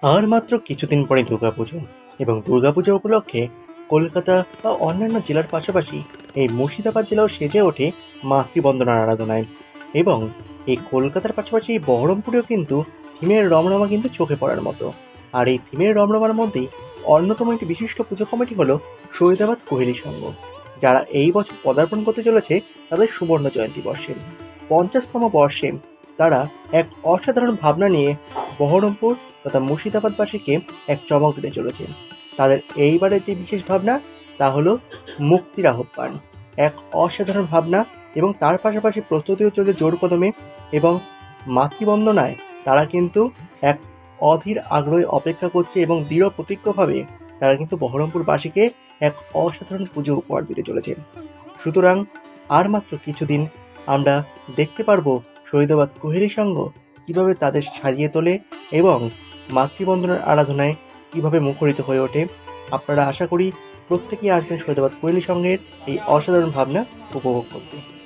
আর মাত্র কিছুদিন পরে দুর্গাপুজো এবং দুর্গাপুজো উপলক্ষে কলকাতা বা অন্যান্য জেলার পাশাপাশি এই মুর্শিদাবাদ জেলাও সেজে ওঠে মাতৃবন্দনার আরাধনায়। এবং এই কলকাতার পাশাপাশি এই বহরমপুরেও কিন্তু থিমের রমরমা কিন্তু চোখে পড়ার মতো। আর এই থিমের রমরমার মধ্যেই অন্যতম একটি বিশিষ্ট পুজো কমিটি হলো শহীদাবাদ কোহেলি সংঘ, যারা এই বছর পদার্পণ করতে চলেছে তাদের সুবর্ণ জয়ন্তী বর্ষে 50তম বর্ষে। তারা এক অসাধারণ ভাবনা নিয়ে বহরমপুর তথা মুর্শিদাবাদবাসীকে এক চমক দিতে চলেছে। তাদের এইবারের যে বিশেষ ভাবনা তা হলো মুক্তির আহ্বান, এক অসাধারণ ভাবনা। এবং তার পাশাপাশি প্রস্তুতিও চলছে জোর কদমে। এবং মাতৃবন্দনায় তারা কিন্তু এক অধীর আগ্রহে অপেক্ষা করছে এবং দৃঢ় প্রতিজ্ঞভাবে তারা কিন্তু বহরমপুরবাসীকে এক অসাধারণ পুজো উপহার দিতে চলেছে। সুতরাং আর মাত্র কিছুদিন আমরা দেখতে পারবো শহীদাবাদ কোহেলি সংঘ কীভাবে তাদের সাজিয়ে তোলে এবং মাতৃবন্দনার আরাধনায় কীভাবে মুখরিত হয়ে ওঠে। আপনারা আশা করি প্রত্যেকেই আসবেন শহীদাবাদ কোহেলি সংঘের এই অসাধারণ ভাবনা উপভোগ করতে।